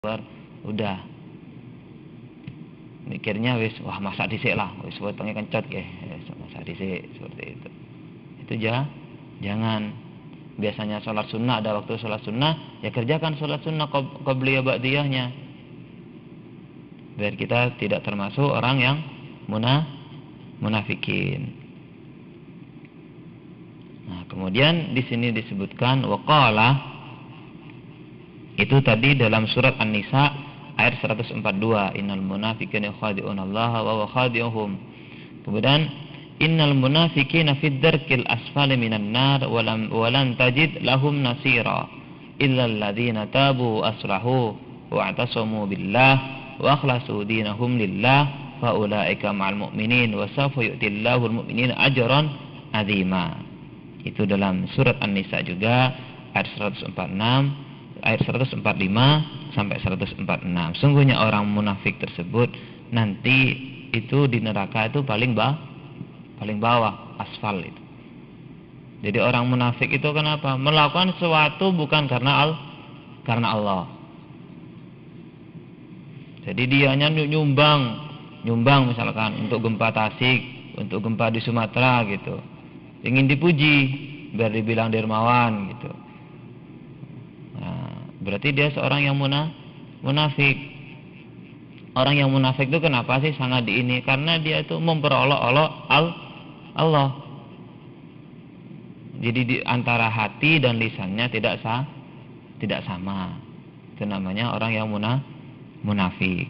udah mikirnya wis wah masa dhisik lah, wis wetenge kencot ya, masa dhisik seperti itu. Itu jangan. Biasanya sholat sunnah, ada waktu sholat sunnah, ya kerjakan sholat sunnah qabliyah ba'diyahnya, biar kita tidak termasuk orang yang munafikin. Nah, kemudian di sini disebutkan waqala, itu tadi dalam surat An-Nisa ayat 142, innal munafiqina yukhadi'una Allah wa huwa khadi'uhum. Kemudian innal munafiqina fid darkil asfali minan nar wa lan tajid lahum nasira illa alladhina tabu aslahu wa atasamu billah wa akhlasu dinahum lillah fa ulaika ma'al mu'minin wa sawfa yu'tillahu al-mu'minina ajran 'azima. Itu dalam surat An-Nisa juga ayat 146, ayat 145 sampai 146. Sungguhnya orang munafik tersebut nanti itu di neraka itu paling bawah, asfal itu. Jadi orang munafik itu kenapa? Melakukan sesuatu bukan karena Allah. Jadi dia hanya nyumbang misalkan untuk gempa Tasik, untuk gempa di Sumatera gitu. Ingin dipuji biar dibilang dermawan gitu. Nah, berarti dia seorang yang munafik. Orang yang munafik itu kenapa sih sangat ini? Karena dia itu memperolok-olok Allah. Jadi di antara hati dan lisannya tidak sama. Itu namanya orang yang munafik.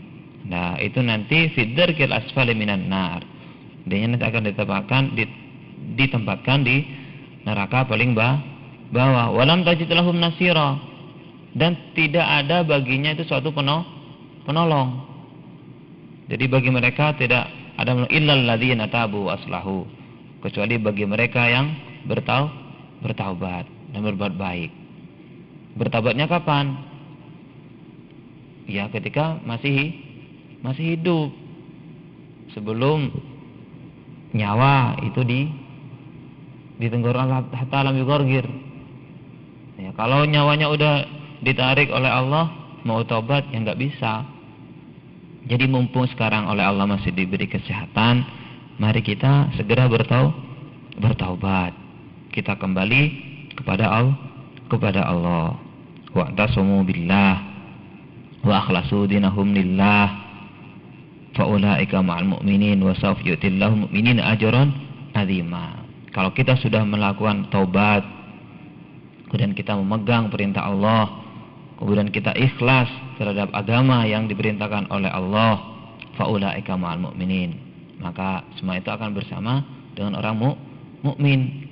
Nah, itu nanti fidzarkil asfali minan nar. Dia nanti akan ditempatkan di neraka paling bawah. Walam tajid lahum nasira. Dan tidak ada baginya itu suatu penolong. Jadi bagi mereka tidak ada illal ladzina tabu aslahu, kecuali bagi mereka yang bertaubat dan berbuat baik. Bertaubatnya kapan? Ya ketika masih hidup, sebelum nyawa itu di tenggorokan hatta lam yughargir. Ya, kalau nyawanya udah ditarik oleh Allah, mau taubat ya nggak bisa. Jadi mumpung sekarang oleh Allah masih diberi kesehatan, mari kita segera bertaubat. Kita kembali kepada Allah. Wa tasumu billah wa akhlasu dinahum lillah fa ulaika ma'al mu'minin wa sawfa yu'tillahu mu'minina ajran 'azima. Kalau kita sudah melakukan taubat, kemudian kita memegang perintah Allah, kemudian kita ikhlas terhadap agama yang diperintahkan oleh Allah, faulaika ma'al mu'minin, maka semua itu akan bersama dengan orang mukmin.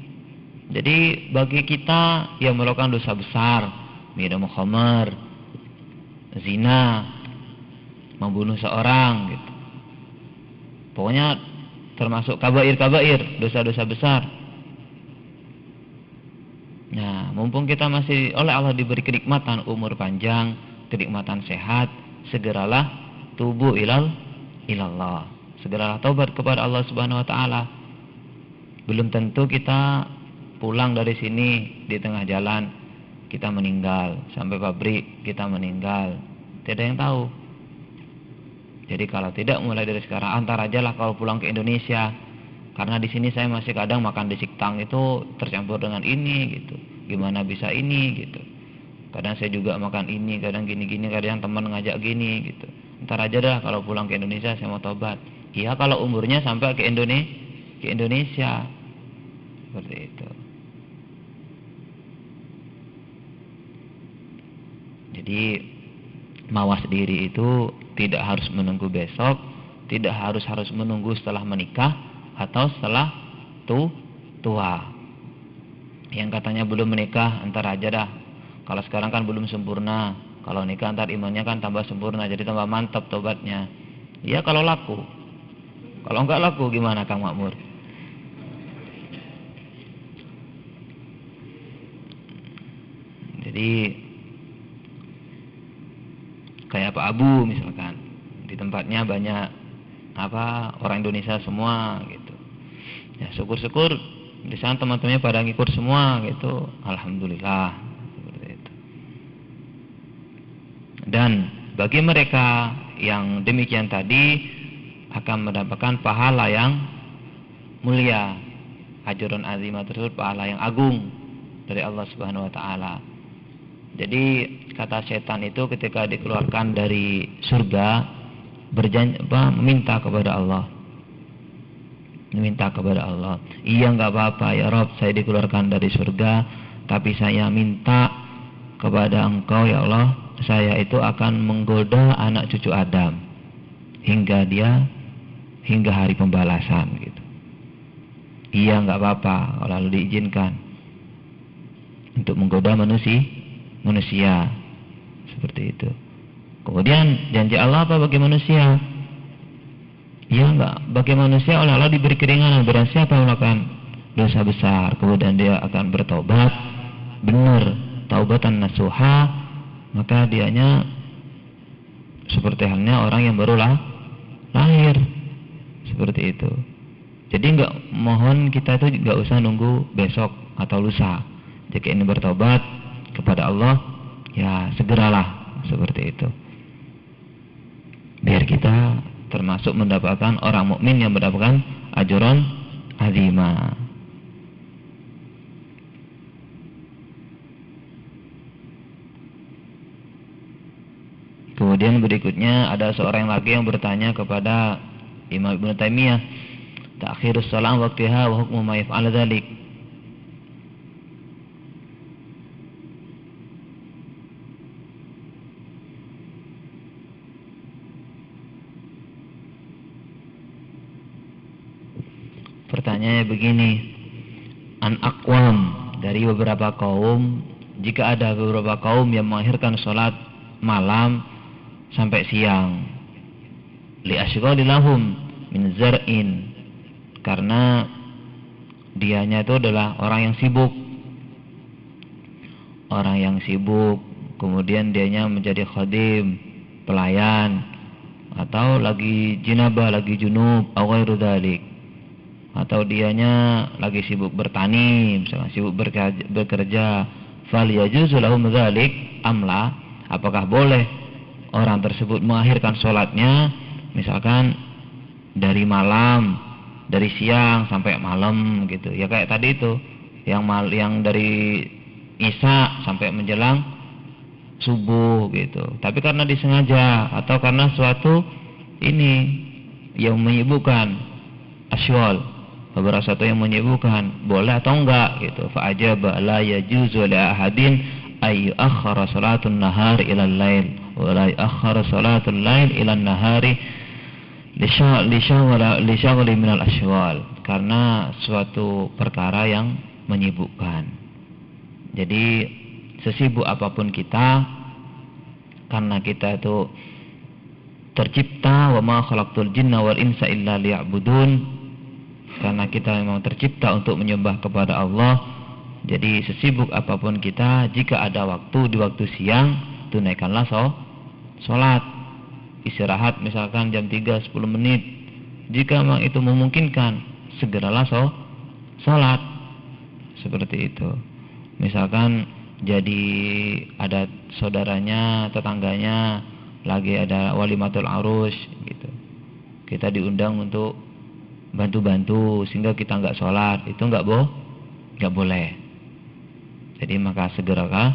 Jadi bagi kita yang melakukan dosa besar, minum khamar, zina, membunuh seorang gitu, pokoknya termasuk kabair, dosa-dosa besar. Nah, mumpung kita masih oleh Allah diberi kenikmatan umur panjang, kenikmatan sehat, segeralah tubu ilallah. Segeralah taubat kepada Allah Subhanahu wa taala. Belum tentu kita pulang dari sini di tengah jalan kita meninggal, sampai pabrik kita meninggal. Tidak ada yang tahu. Jadi kalau tidak mulai dari sekarang, antar aja lah kalau pulang ke Indonesia. Karena di sini saya masih kadang makan di siktang itu tercampur dengan ini gitu. Gimana bisa ini gitu. Kadang saya juga makan ini, kadang gini-gini, kadang teman ngajak gini gitu. Ntar aja dah kalau pulang ke Indonesia saya mau tobat. Iya kalau umurnya sampai ke Indonesia. Seperti itu. Jadi mawas diri itu tidak harus menunggu besok, tidak harus menunggu setelah menikah atau setelah tua. Yang katanya belum menikah, entar aja dah. Kalau sekarang kan belum sempurna. Kalau nikah entar imannya kan tambah sempurna, jadi tambah mantap tobatnya. Ya kalau laku. Kalau enggak laku gimana Kang Makmur? Jadi kayak Pak Abu misalkan, di tempatnya banyak orang Indonesia semua gitu. Ya syukur-syukur di sana teman-temannya pada ngikut semua gitu. Alhamdulillah seperti itu. Dan bagi mereka yang demikian tadi akan mendapatkan pahala yang mulia. Ajrun azimah tersebut pahala yang agung dari Allah Subhanahu wa taala. Jadi kata setan itu ketika dikeluarkan dari surga meminta kepada Allah. Meminta kepada Allah. Iya, enggak apa-apa ya Rabb, saya dikeluarkan dari surga, tapi saya minta kepada Engkau ya Allah, saya itu akan menggoda anak cucu Adam hingga hari pembalasan gitu. Iya, enggak apa-apa, lalu diizinkan untuk menggoda manusia seperti itu. Kemudian janji Allah apa bagi manusia? Ya enggak, bagi manusia oleh Allah diberi keringanan. Berarti siapa yang melakukan dosa besar kemudian dia akan bertobat benar, taubatan nasuha, maka dianya seperti halnya orang yang baru lahir, seperti itu. Jadi enggak, mohon kita itu enggak usah nunggu besok atau lusa. Jika ini bertobat kepada Allah, ya segeralah, seperti itu. Biar kita termasuk mendapatkan orang mukmin yang mendapatkan ajrun azimah. Kemudian berikutnya ada seorang lagi yang bertanya kepada Imam Ibnu Taimiyah, ta'khirus shalah waqtiha wa hukmu ma yaf'al dzalik. Pertanyaannya begini, an aqwam, dari beberapa kaum, jika ada beberapa kaum yang mengakhirkan sholat malam sampai siang, li asyghali lahum min zar'in, karena dianya itu adalah orang yang sibuk, kemudian dianya menjadi khadim, pelayan, atau lagi jinabah, lagi junub, aw ghairu dzalik, atau dianya lagi sibuk bertani, misalnya sibuk bekerja, fal yajuzu lahum dzalik amla, apakah boleh orang tersebut mengakhirkan sholatnya misalkan dari malam, dari siang sampai malam gitu ya, kayak tadi itu yang dari isya sampai menjelang subuh gitu, tapi karena disengaja atau karena suatu ini yang menyibukkan, asyghal, beberapa satu yang menyibukkan, boleh atau enggak gitu. Fa ajaba la yajuzu li ahadin ay akhara salatun nahar ila al-lail wa la akhara salatul lail ila an-nahari li syawali min al-asyghal, karena suatu perkara yang menyibukkan. Jadi sesibuk apapun kita, karena kita itu tercipta, wa ma khalaqtul jinna wal insa illa liya'budun, karena kita memang tercipta untuk menyembah kepada Allah. Jadi sesibuk apapun kita, jika ada waktu di waktu siang, tunaikanlah sholat. Istirahat misalkan jam 3 10 menit, jika memang itu memungkinkan, segeralah sholat, seperti itu. Misalkan jadi ada saudaranya, tetangganya lagi ada walimatul arus gitu, kita diundang untuk bantu-bantu sehingga kita nggak sholat, itu nggak boleh. Jadi maka segeralah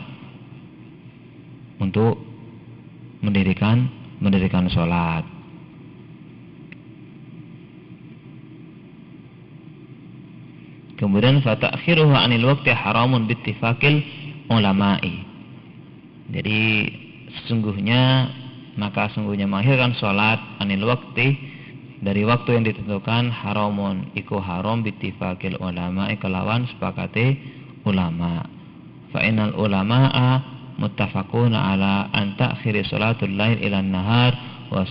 untuk mendirikan sholat. Kemudian fatakhiruhu 'anil waqti haramun bittifaqil ulama'i. Jadi sesungguhnya mengakhirkan sholat 'anil waqti, dari waktu yang ditentukan, haramun iku haram bittifaqil ulama'i, kelawan sepakati ulama. Fa innal ulama'a muttafaquna ala an ta'khiri sholatul lail ila an-nahar wa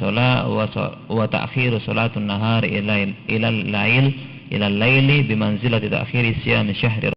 ta'khiru sholatun nahar ila al-laili bimanzilati ta'khiri siyam syahri